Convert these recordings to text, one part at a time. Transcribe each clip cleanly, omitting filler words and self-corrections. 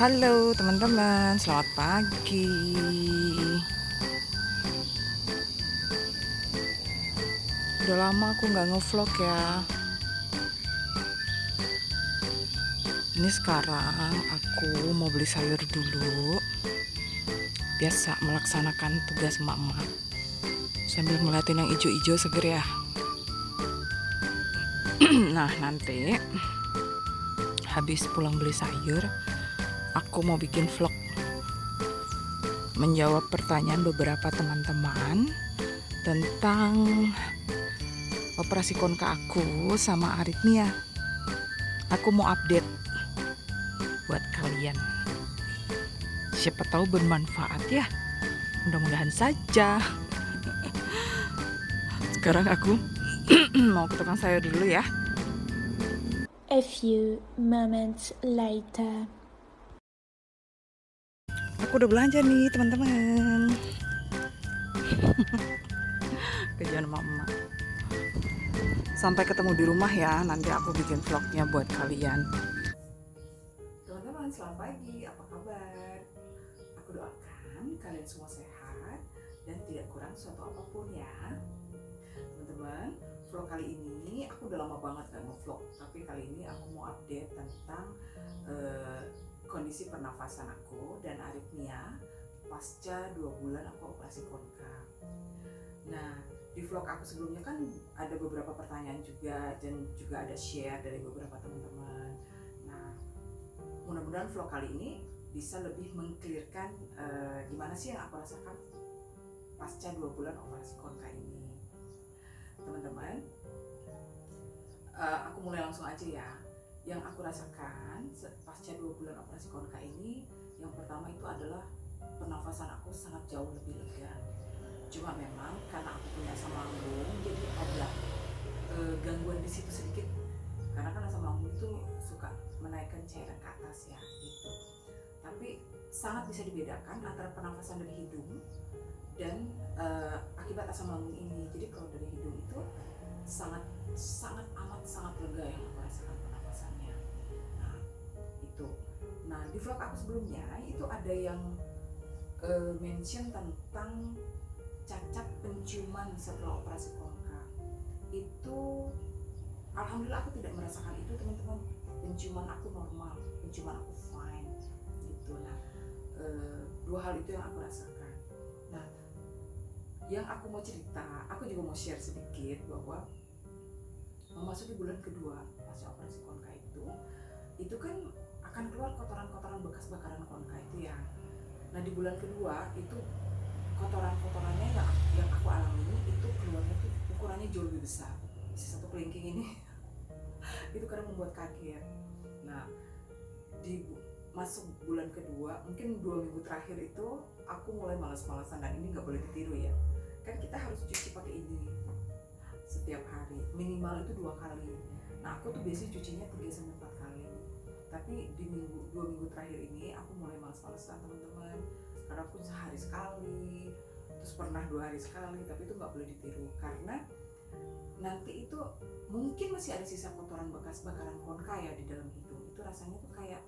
Halo teman-teman, selamat pagi. Udah lama aku nggak ngevlog ya. Ini sekarang aku mau beli sayur dulu. Biasa melaksanakan tugas emak-emak sambil ngeliatin yang ijo-ijo seger ya. Nah nanti habis pulang beli sayur, aku mau bikin vlog menjawab pertanyaan beberapa teman-teman tentang operasi konka aku sama aritmia. Aku mau update buat kalian. Siapa tahu bermanfaat ya. Mudah-mudahan saja. Sekarang aku mau ke tukang sayur dulu ya. A few moments later. Aku udah belanja nih teman-teman. Kerjaan mama. Sampai ketemu di rumah ya. Nanti aku bikin vlognya buat kalian. Teman-teman, selamat pagi. Apa kabar? Aku doakan kalian semua sehat dan tidak kurang suatu apapun ya. Teman-teman, vlog kali ini aku udah lama banget gak nge-vlog. Tapi kali ini aku mau update tentang kondisi pernafasan aku dan aritmia pasca 2 bulan aku operasi konka. Nah, di vlog aku sebelumnya kan ada beberapa pertanyaan juga dan juga ada share dari beberapa teman-teman. Nah, mudah-mudahan vlog kali ini bisa lebih mengclearkan gimana sih yang aku rasakan pasca 2 bulan operasi konka ini. Teman-teman, aku mulai langsung aja ya. Yang aku rasakan pasca 2 bulan operasi konka ini, yang pertama itu adalah pernafasan aku sangat jauh lebih lega. Cuma memang karena aku punya asam lambung, jadi ada gangguan di situ sedikit. Karena kan asam lambung itu suka menaikkan cairan ke atas ya, gitu. Tapi sangat bisa dibedakan antara pernafasan dari hidung dan akibat asam lambung ini. Jadi kalau dari hidung itu sangat amat lega yang aku rasakan pernapasannya. Nah itu. Nah di vlog aku sebelumnya itu ada yang mention tentang cacat penciuman setelah operasi konka. Itu alhamdulillah aku tidak merasakan itu teman-teman. Penciuman aku normal, penciuman aku fine gitu. Nah dua hal itu yang aku rasakan. Nah yang aku mau cerita, aku juga mau share sedikit bahwa memasuki bulan kedua pasca operasi konka itu kan akan keluar kotoran-kotoran bekas bakaran konka itu ya. Nah di bulan kedua itu kotoran-kotorannya yang aku alami itu keluarnya tuh ukurannya jauh lebih besar. Si satu kelingking ini itu kadang membuat kaget. Nah di masuk bulan kedua, mungkin 2 minggu terakhir itu aku mulai malas-malasan, dan ini nggak boleh ditiru ya. Kan kita harus cuci pakai ini setiap hari, minimal itu 2 kali. Nah aku tuh biasanya cucinya 3-4 kali. Tapi di 2 minggu terakhir ini aku mulai malas-malasan teman-teman. Karena aku sehari sekali, terus pernah 2 hari sekali, tapi itu nggak boleh ditiru. Karena nanti itu mungkin masih ada sisa kotoran bekas bakaran konka ya di dalam hidung. Itu rasanya tuh kayak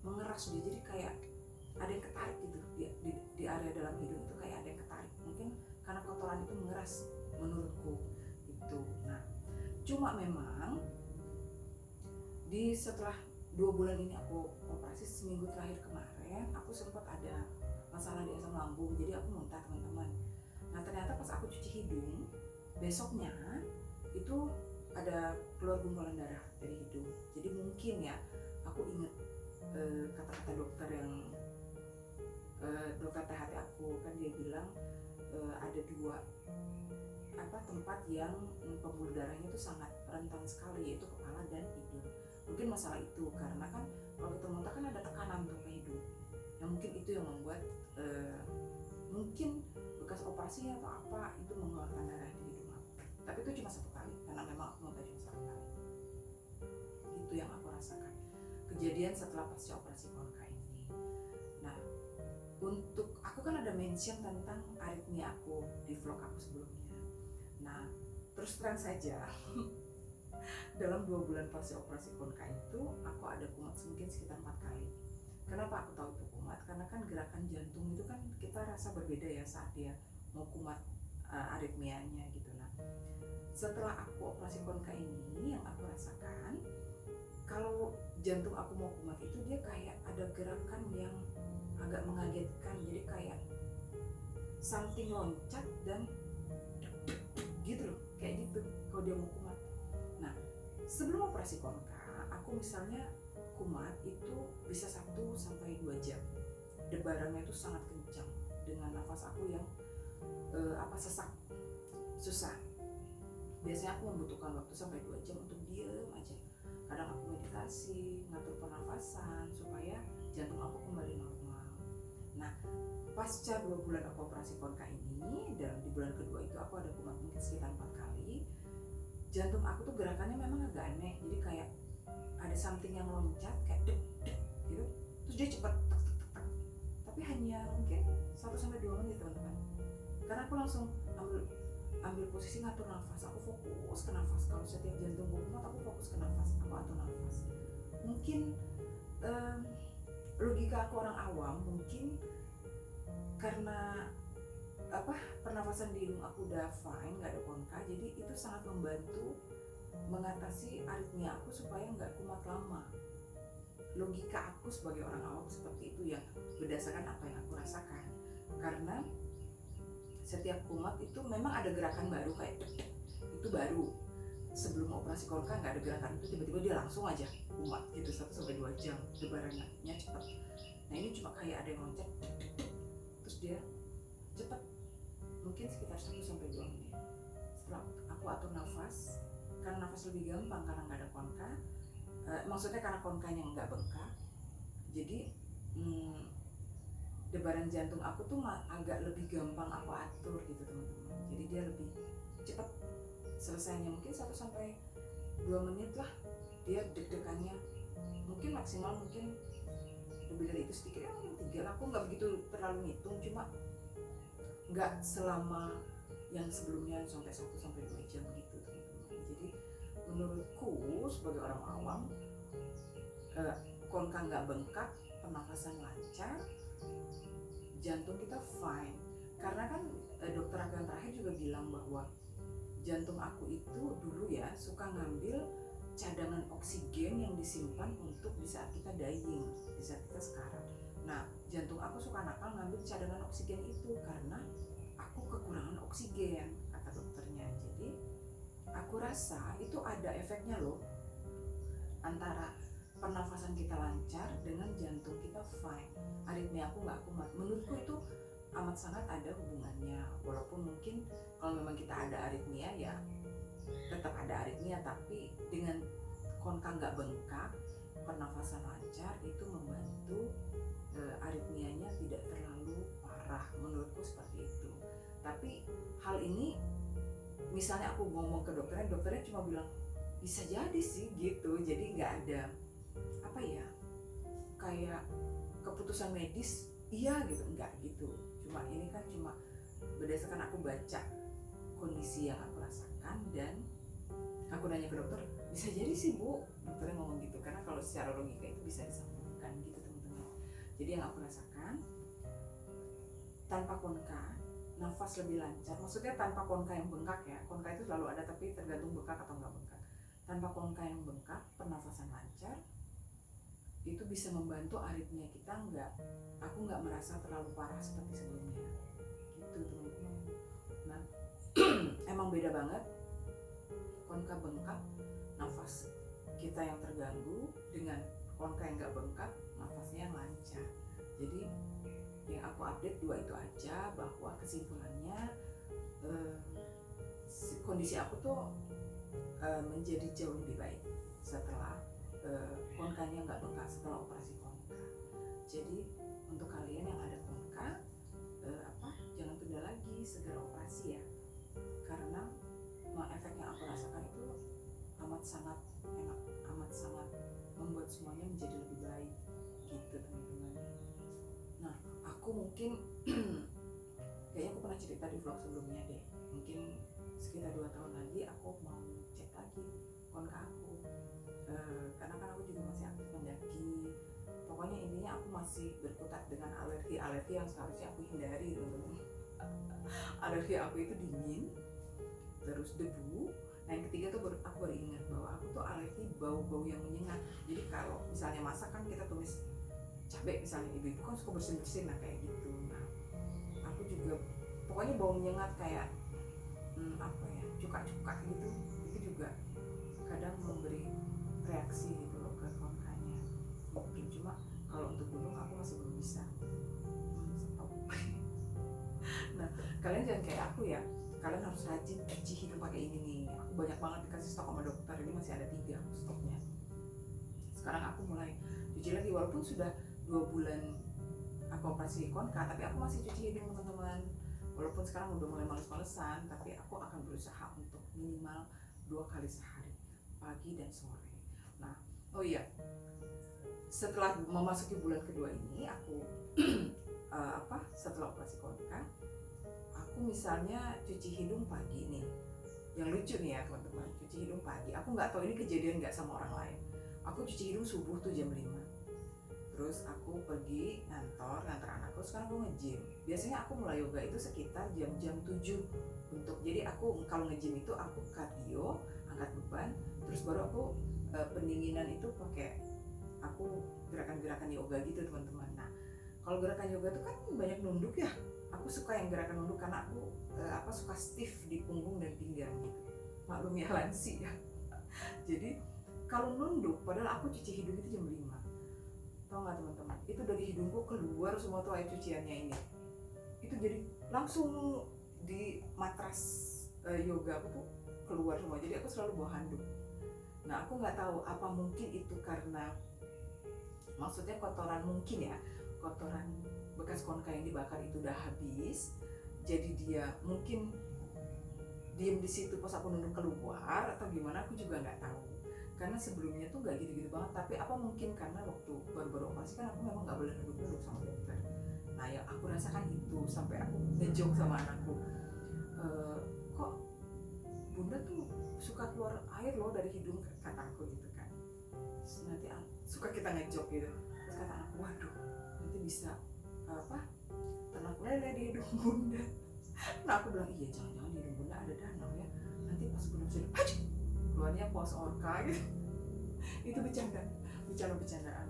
mengeras dia, jadi kayak ada yang ketarik gitu di area dalam hidung itu, kayak ada yang ketarik. Mungkin karena kotoran itu mengeras menurutku itu. Nah cuma memang di setelah 2 bulan ini aku operasi, seminggu terakhir kemarin aku sempat ada masalah di asam lambung, jadi aku muntah teman-teman. Nah ternyata pas aku cuci hidung besoknya itu ada keluar gumpalan darah dari hidung. Jadi mungkin ya aku inget kata-kata dokter yang dokter THT aku, kan dia bilang ada 2 tempat yang pembuluh darahnya itu sangat rentan sekali, yaitu kepala dan hidung. Mungkin masalah itu karena kan kalau kita muntah kan ada tekanan tuh ke hidung. Nah mungkin itu yang membuat mungkin bekas operasinya atau apa itu mengeluarkan darah di hidung aku. Tapi itu cuma 1 kali karena memang aku muntah cuma 1 kali. Itu yang aku rasakan kejadian setelah pasca operasi konka ini. Nah untuk aku kan ada mention tentang aritmia aku di vlog aku sebelumnya. Nah terus terang saja dalam 2 bulan pasca operasi konka itu aku ada kumat mungkin sekitar 4 kali. Kenapa aku tahu itu kumat? Karena kan gerakan jantung itu kan kita rasa berbeda ya saat dia mau kumat, aritmianya gitu. Nah, setelah aku operasi konka ini yang aku rasakan, kalau jantung aku mau kumat itu dia kayak ada gerakan yang agak mengagetkan, jadi kayak something loncat dan gitu loh, kayak gitu kalau dia mau kumat. Nah, sebelum operasi konka, aku misalnya kumat itu bisa 1 sampai 2 jam. Debarannya itu sangat kencang dengan nafas aku yang sesak, susah. Biasanya aku membutuhkan waktu sampai 2 jam untuk diem aja. Kadang aku meditasi, ngatur pernafasan supaya jantung aku kembali normal. Nah, pasca 2 bulan aku operasi konka ini, dan di bulan kedua itu aku ada kumat mungkin sekitar 4 kali. Jantung aku tuh gerakannya memang agak aneh, jadi kayak ada something yang loncat kayak dek dek gitu, terus dia cepet tek tek tek, tapi hanya mungkin 1 sampai 2 menit teman-teman. Karena aku langsung ambil posisi ngatur nafas, aku fokus ke nafas. Kalau setiap jantung kumat aku fokus ke nafas, aku atur nafas. Mungkin logika aku orang awam, mungkin karena pernafasan di hidung aku udah fine, nggak ada konka, jadi itu sangat membantu mengatasi aritmia aku supaya nggak kumat lama. Logika aku sebagai orang awam seperti itu, yang berdasarkan apa yang aku rasakan. Karena setiap kumat itu memang ada gerakan baru kayak itu baru. Sebelum operasi konka nggak ada gerakan itu, tiba-tiba dia langsung aja kumat gitu 1 sampai 2 jam, debarannya cepat. Nah, ini cuma kayak ada yang loncat terus dia cepat, mungkin sekitar 1 sampai 2 menit. Setelah aku atur nafas, karena nafas lebih gampang karena nggak ada konka, maksudnya karena konkanya nggak bengkak, jadi debaran jantung aku tuh agak lebih gampang aku atur gitu teman-teman. Jadi dia lebih cepat selesainya, mungkin 1 sampai 2 menit lah. Dia deg-degannya mungkin maksimal mungkin lebih dari itu sedikit, ya mungkin 3 lah. Aku nggak begitu terlalu ngitung, cuma nggak selama yang sebelumnya sampai 1 sampai 2 jam gitu teman-teman. Jadi menurutku sebagai orang awam, konka nggak bengkak, pernafasan lancar, jantung kita fine. Karena kan dokter aku yang terakhir juga bilang bahwa jantung aku itu dulu ya suka ngambil cadangan oksigen yang disimpan untuk di saat kita dying, di saat kita sekarat. Nah, jantung aku suka nakal ngambil cadangan oksigen itu karena aku kekurangan oksigen, kata dokternya. Jadi aku rasa itu ada efeknya loh, antara pernafasan kita lancar dengan jantung kita fine, aritmia aku nggak kumat. Menurutku itu amat sangat ada hubungannya. Walaupun mungkin kalau memang kita ada aritmia ya tetap ada aritmia, tapi dengan konka nggak bengkak, pernafasan lancar, itu membantu aritmianya tidak terlalu parah. Menurutku seperti itu. Tapi hal ini misalnya aku ngomong ke dokternya cuma bilang bisa jadi sih gitu. Jadi nggak ada kayak keputusan medis iya gitu, enggak gitu. Cuma ini kan cuma berdasarkan aku baca kondisi yang aku rasakan, dan aku nanya ke dokter, bisa jadi sih Bu, dokternya ngomong gitu. Karena kalau secara logika itu bisa disambungkan gitu teman-teman. Jadi yang aku rasakan, tanpa konka nafas lebih lancar, maksudnya tanpa konka yang bengkak ya. Konka itu selalu ada tapi tergantung bengkak atau nggak bengkak. Tanpa konka yang bengkak, pernafasan lancar, itu bisa membantu aritmia kita aku nggak merasa terlalu parah seperti sebelumnya gitu teman-teman. Nah, emang beda banget konka bengkak, nafas kita yang terganggu, dengan konka yang nggak bengkak, nafasnya yang lancar. Jadi yang aku update 2 itu aja, bahwa kesimpulannya kondisi aku tuh menjadi jauh lebih baik setelah konkanya nggak bengkak setelah operasi konka. Jadi untuk kalian yang ada konka, jangan tunda lagi, segera operasi ya. Karena efek yang aku rasakan itu amat sangat enak, amat sangat membuat semuanya menjadi lebih baik gitu teman-teman. Nah, aku mungkin kayaknya aku pernah cerita di vlog sebelumnya deh, mungkin sekitar 2 tahun lagi aku mau cek lagi konka aku. Karena kan aku juga masih aktif mendaki, pokoknya intinya aku masih berkutat dengan alergi yang seharusnya aku hindari teman-teman. Alergi aku itu dingin, terus debu. Nah yang ketiga tuh aku baru ingat bahwa aku tuh alergi bau-bau yang menyengat. Jadi kalau misalnya masak kan kita tumis cabai, misalnya ibu-ibu kan suka bersin-bersin, nah kayak gitu. Nah aku juga pokoknya bau menyengat kayak apa ya, cuka-cuka gitu, itu juga kadang memberi reaksi gitu loh ke konkanya. Mungkin cuma kalau untuk gunung aku masih belum bisa. Nah kalian jangan kayak aku ya, kalian harus rajin cuci hidung pakai ini nih. Aku banyak banget dikasih stok sama dokter, ini masih ada 3 stoknya. Sekarang aku mulai cuci lagi, walaupun sudah 2 bulan aku operasi konka, tapi aku masih cuci hidung teman-teman. Walaupun sekarang udah mulai males-malesan, tapi aku akan berusaha untuk minimal 2 kali sehari, pagi dan sore. Nah, oh iya, setelah memasuki bulan kedua ini, aku setelah operasi konka, aku misalnya cuci hidung pagi nih. Yang lucu nih ya teman-teman, cuci hidung pagi. Aku nggak tahu ini kejadian nggak sama orang lain. Aku cuci hidung subuh tuh jam 5. Terus aku pergi ngantor anakku, sekarang aku nge-gym. Biasanya aku mulai yoga itu sekitar jam 7 jadi aku kalau nge-gym itu aku cardio, angkat beban, terus baru aku pendinginan itu pakai aku gerakan-gerakan yoga gitu teman-teman. Nah, kalau gerakan yoga itu kan banyak nunduk ya. Aku suka yang gerakan nunduk karena aku suka stiff di punggung dan pinggang gitu. Maklum ya lansia. Jadi kalau nunduk, padahal aku cuci hidung itu jam 5. Tahu nggak teman-teman, itu dari hidungku keluar semua tuh air cuciannya ini. Itu jadi langsung di matras yoga aku tuh keluar semua. Jadi aku selalu bawa handuk. Nah aku nggak tahu apa mungkin itu karena maksudnya kotoran, mungkin ya kotoran bekas konka yang dibakar itu udah habis. Jadi dia mungkin diem di situ pas aku nunduk keluar atau gimana, aku juga nggak tahu. Karena sebelumnya tuh nggak gitu-gitu banget, tapi apa mungkin karena waktu baru-baru operasi kan aku memang nggak boleh nunduk-nunduk sama dokter. Nah yang aku rasakan itu sampai aku ngejok sama anakku, kok bunda tuh suka keluar air loh dari hidung, kataku gitu kan. Terus nanti suka kita ngejok gitu. Terus kata anakku, waduh nanti bisa ternak lele di hidung bunda. Nah aku bilang iya, jangan-jangan di hidung bunda ada danau ya, nanti pas bunda bisa keluarnya pos orka gitu. Itu bercandaan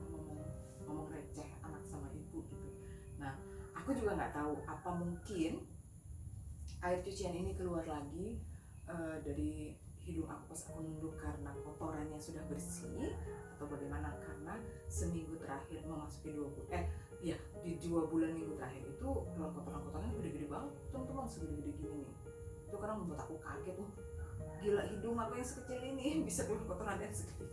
ngomong receh anak sama ibu gitu. Nah aku juga nggak tahu apa mungkin air cucian ini keluar lagi dari hidung aku pas aku nunduk karena kotorannya sudah bersih, atau bagaimana, karena seminggu terakhir memasuki 2 bulan di 2 bulan minggu terakhir itu keluar kotoran-kotorannya gede-gede banget teman-teman, segede-gede gini nih. Itu karena membuat aku kaget, gila hidung aku yang sekecil ini bisa keluar kotoran yang segede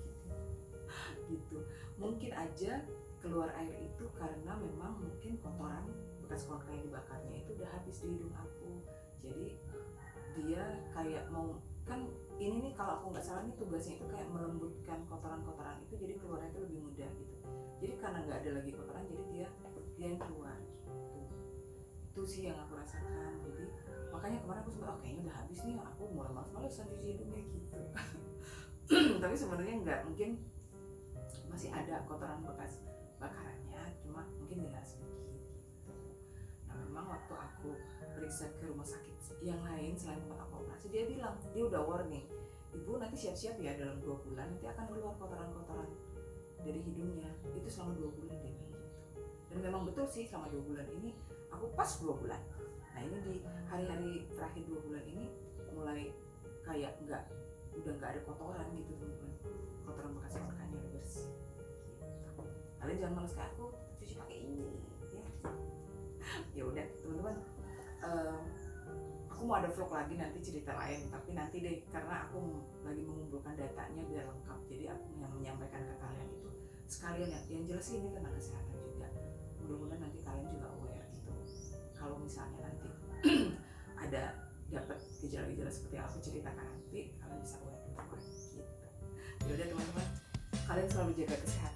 gitu. Mungkin aja keluar air itu karena memang mungkin kotoran bekas konka yang dibakarnya itu udah habis di hidung aku. Jadi dia kayak mau, kan ini nih kalau aku nggak salah nih tugasnya itu kayak melembutkan kotoran-kotoran itu, jadi keluarnya itu lebih mudah gitu. Jadi karena nggak ada lagi kotoran, jadi dia yang keluar gitu. Itu sih yang aku rasakan. Jadi makanya kemarin aku sempat kayaknya udah habis nih, aku mulai males-malesan cuci hidungnya gitu. Tapi sebenarnya nggak, mungkin masih ada kotoran bekas bakarannya, cuma mungkin tidak sedikit gitu. Nah memang waktu aku periksa ke rumah sakit yang lain selain tempat aku operasi, dia bilang, dia udah warning, ibu nanti siap-siap ya dalam 2 bulan nanti akan keluar kotoran-kotoran dari hidungnya, itu selama 2 bulan deh gitu. Dan memang betul sih selama 2 bulan ini aku pas 2 bulan. Nah ini di hari-hari terakhir 2 bulan ini mulai kayak udah nggak ada kotoran gitu teman-teman, kotoran bekas konkanya udah bersih gitu. Kalian jangan males kayak aku cuci pakai ini ya. Ya udah teman-teman, aku mau ada vlog lagi nanti cerita lain, tapi nanti deh karena aku lagi mengumpulkan datanya biar lengkap, jadi aku yang menyampaikan ke kalian itu sekalian yang jelas ini tentang kesehatan juga. Mudah-mudahan nanti kalian juga aware gitu. Kalau misalnya nanti ada dapat gejala-gejala seperti yang aku ceritakan nanti, kalian bisa aware gitu. Ya udah teman-teman, kalian selalu jaga kesehatan